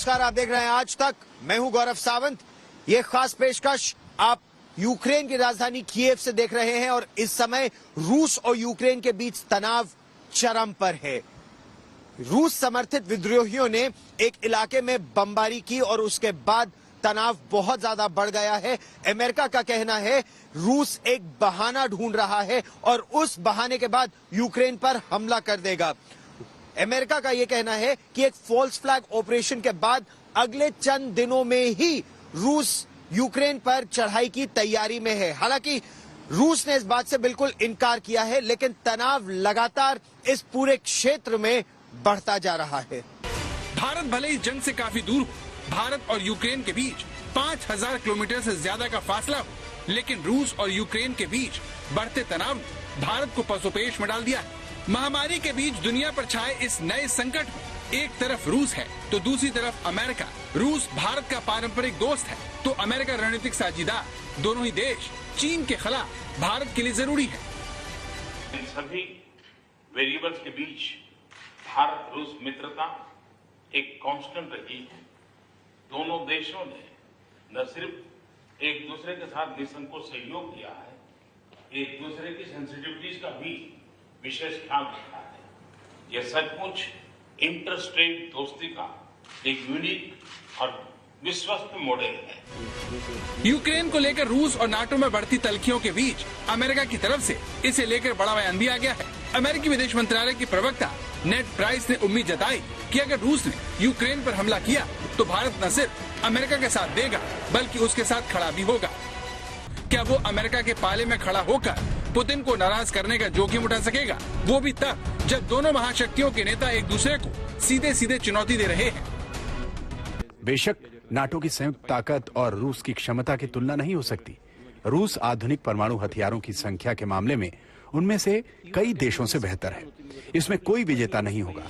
नमस्कार, आप देख रहे हैं आज तक। मैं हूं गौरव सावंत। ये खास पेशकश आप यूक्रेन की राजधानी कीव से देख रहे हैं और इस समय रूस और यूक्रेन के बीच तनाव चरम पर है। रूस समर्थित विद्रोहियों ने एक इलाके में बमबारी की और उसके बाद तनाव बहुत ज्यादा बढ़ गया है। अमेरिका का कहना है रूस एक बहाना ढूंढ रहा है और उस बहाने के बाद यूक्रेन पर हमला कर देगा। अमेरिका का यह कहना है कि एक फॉल्स फ्लैग ऑपरेशन के बाद अगले चंद दिनों में ही रूस यूक्रेन पर चढ़ाई की तैयारी में है। हालांकि रूस ने इस बात से बिल्कुल इनकार किया है, लेकिन तनाव लगातार इस पूरे क्षेत्र में बढ़ता जा रहा है। भारत भले ही जंग से काफी दूर हो, भारत और यूक्रेन के बीच 5000 किलोमीटर से ज्यादा का फासला हो, लेकिन रूस और यूक्रेन के बीच बढ़ते तनाव ने भारत को पसोपेश में डाल दिया है। महामारी के बीच दुनिया पर छाए इस नए संकट में एक तरफ रूस है तो दूसरी तरफ अमेरिका। रूस भारत का पारंपरिक दोस्त है तो अमेरिका रणनीतिक साझीदार। दोनों ही देश चीन के खिलाफ भारत के लिए जरूरी है। इन सभी वेरिएबल्स के बीच भारत रूस मित्रता एक कांस्टेंट रही है। दोनों देशों ने न सिर्फ एक दूसरे के साथ निसंकोच सहयोग किया है, एक दूसरे की सेंसिटिविटीज का भी विशेष ख्याल रखा है। यह सचमुच इंटरस्टेट दोस्ती का एक यूनिक और विश्वस्त मॉडल है। यूक्रेन को लेकर रूस और नाटो में बढ़ती तल्खियों के बीच अमेरिका की तरफ से इसे लेकर बड़ा बयान भी आ गया है। अमेरिकी विदेश मंत्रालय की प्रवक्ता नेड प्राइस ने उम्मीद जताई कि अगर रूस ने यूक्रेन पर हमला किया तो भारत न सिर्फ अमेरिका के साथ देगा बल्कि उसके साथ खड़ा भी होगा। क्या वो अमेरिका के पाले में खड़ा होकर पुतिन को नाराज करने का जोखिम उठा सकेगा? वो भी तब जब दोनों महाशक्तियों के नेता एक दूसरे को सीधे सीधे चुनौती दे रहे हैं। बेशक नाटो की संयुक्त ताकत और रूस की क्षमता की तुलना नहीं हो सकती। रूस आधुनिक परमाणु हथियारों की संख्या के मामले में उनमें से कई देशों से बेहतर है। इसमें कोई विजेता नहीं होगा।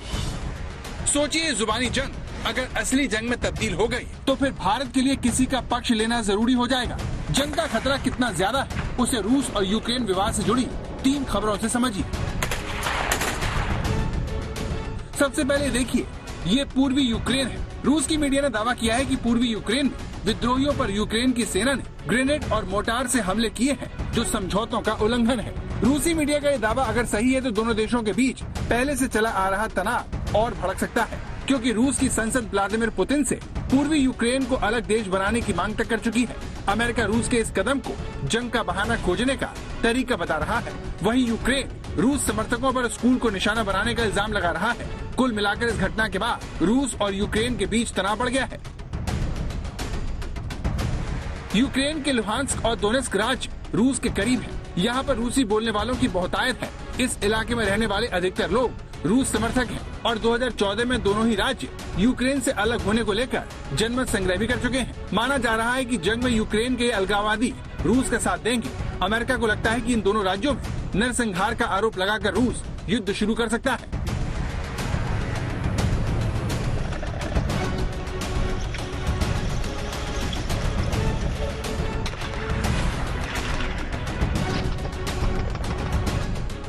सोचिए, जुबानी जंग अगर असली जंग में तब्दील हो गई तो फिर भारत के लिए किसी का पक्ष लेना जरूरी हो जाएगा। जंग का खतरा कितना ज्यादा है उसे रूस और यूक्रेन विवाद से जुड़ी 3 खबरों से समझिए। सबसे पहले देखिए, ये पूर्वी यूक्रेन है। रूस की मीडिया ने दावा किया है कि पूर्वी यूक्रेन में विद्रोहियों पर यूक्रेन की सेना ने ग्रेनेड और मोर्टार से हमले किए हैं, जो समझौतों का उल्लंघन है। रूसी मीडिया का ये दावा अगर सही है तो दोनों देशों के बीच पहले से चला आ रहा तनाव और भड़क सकता है, क्योंकि रूस की संसद व्लादिमीर पुतिन से पूर्वी यूक्रेन को अलग देश बनाने की मांग तक कर चुकी है। अमेरिका रूस के इस कदम को जंग का बहाना खोजने का तरीका बता रहा है। वहीं यूक्रेन रूस समर्थकों पर स्कूल को निशाना बनाने का इल्जाम लगा रहा है। कुल मिलाकर इस घटना के बाद रूस और यूक्रेन के बीच तनाव बढ़ गया है। यूक्रेन के लुहांस्क और दोनेत्स्क राज्य रूस के करीब है। यहाँ पर रूसी बोलने वालों की बहुतायत है। इस इलाके में रहने वाले अधिकतर लोग रूस समर्थक हैं और 2014 में दोनों ही राज्य यूक्रेन से अलग होने को लेकर जनमत संग्रह भी कर चुके हैं। माना जा रहा है कि जंग में यूक्रेन के अलगाववादी रूस का साथ देंगे। अमेरिका को लगता है कि इन दोनों राज्यों में नरसंहार का आरोप लगाकर रूस युद्ध शुरू कर सकता है।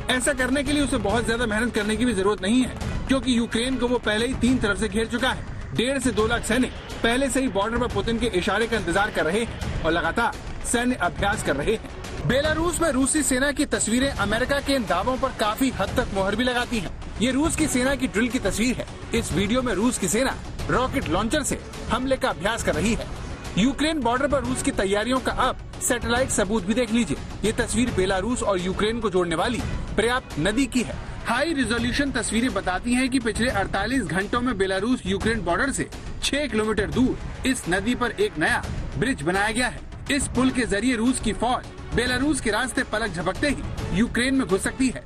ऐसा करने के लिए उसे बहुत ज्यादा मेहनत करने की भी जरूरत नहीं है, क्योंकि यूक्रेन को वो पहले ही 3 तरफ से घेर चुका है। 1.5 से 2 लाख सैनिक पहले से ही बॉर्डर पर पुतिन के इशारे का इंतजार कर रहे हैं और लगातार सैन्य अभ्यास कर रहे हैं। बेलारूस में रूसी सेना की तस्वीरें अमेरिका के इन दावों पर काफी हद तक मोहर भी लगाती हैं। ये रूस की सेना की ड्रिल की तस्वीर है। इस वीडियो में रूस की सेना रॉकेट लॉन्चर से हमले का अभ्यास कर रही है। यूक्रेन बॉर्डर पर रूस की तैयारियों का अब सैटेलाइट सबूत भी देख लीजिए। ये तस्वीर बेलारूस और यूक्रेन को जोड़ने वाली पर्याप्त नदी की है। हाई रिजोल्यूशन तस्वीरें बताती हैं कि पिछले 48 घंटों में बेलारूस यूक्रेन बॉर्डर से 6 किलोमीटर दूर इस नदी पर एक नया ब्रिज बनाया गया है। इस पुल के जरिए रूस की फौज बेलारूस के रास्ते पलक झपकते ही यूक्रेन में घुस सकती है।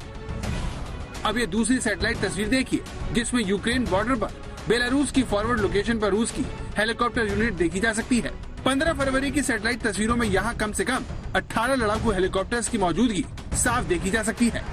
अब ये दूसरी सैटेलाइट तस्वीर देखिए, जिसमें यूक्रेन बॉर्डर पर बेलारूस की फॉरवर्ड लोकेशन पर रूस की हेलीकॉप्टर यूनिट देखी जा सकती है। 15 फरवरी की सैटेलाइट तस्वीरों में यहाँ कम से कम 18 लड़ाकू हेलीकॉप्टर्स की मौजूदगी साफ देखी जा सकती है।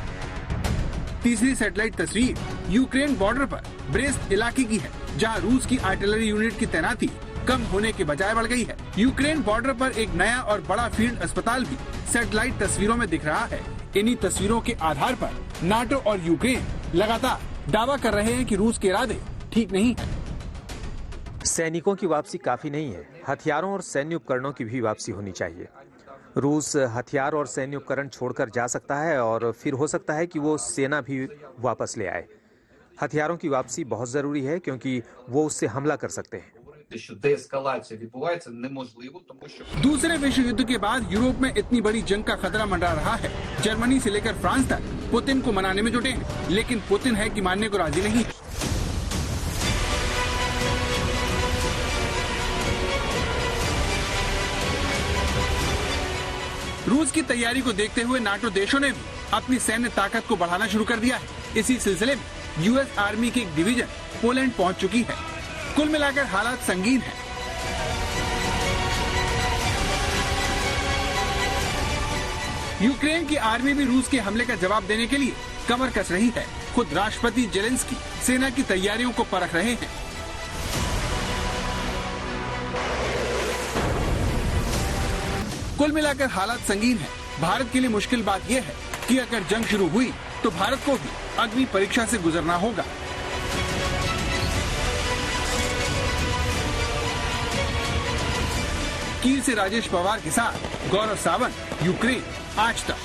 तीसरी सैटेलाइट तस्वीर यूक्रेन बॉर्डर पर ब्रेस्ट इलाके की है, जहाँ रूस की आर्टिलरी यूनिट की तैनाती कम होने के बजाय बढ़ गई है। यूक्रेन बॉर्डर पर एक नया और बड़ा फील्ड अस्पताल भी सैटेलाइट तस्वीरों में दिख रहा है। इन्हीं तस्वीरों के आधार पर नाटो और यूक्रेन लगातार दावा कर रहे हैं कि रूस के इरादे ठीक नहीं है। सैनिकों की वापसी काफी नहीं है, हथियारों और सैन्य उपकरणों की भी वापसी होनी चाहिए। रूस हथियार और सैन्य उपकरण छोड़कर जा सकता है और फिर हो सकता है कि वो सेना भी वापस ले आए। हथियारों की वापसी बहुत जरूरी है क्योंकि वो उससे हमला कर सकते हैं। दूसरे विश्व युद्ध के बाद यूरोप में इतनी बड़ी जंग का खतरा मंडरा रहा है। जर्मनी से लेकर फ्रांस तक पुतिन को मनाने में जुटे हैं, लेकिन पुतिन है कि मानने को राजी नहीं। रूस की तैयारी को देखते हुए नाटो देशों ने भी अपनी सैन्य ताकत को बढ़ाना शुरू कर दिया है। इसी सिलसिले में यूएस आर्मी की एक डिवीजन पोलैंड पहुंच चुकी है। कुल मिलाकर हालात संगीन है। यूक्रेन की आर्मी भी रूस के हमले का जवाब देने के लिए कमर कस रही है। खुद राष्ट्रपति जेलेंस्की सेना की तैयारियों को परख रहे हैं। कुल मिलाकर हालात संगीन है। भारत के लिए मुश्किल बात यह है कि अगर जंग शुरू हुई तो भारत को भी अग्नि परीक्षा से गुजरना होगा। कील से राजेश पवार के साथ गौरव सावंत, यूक्रेन आज तक।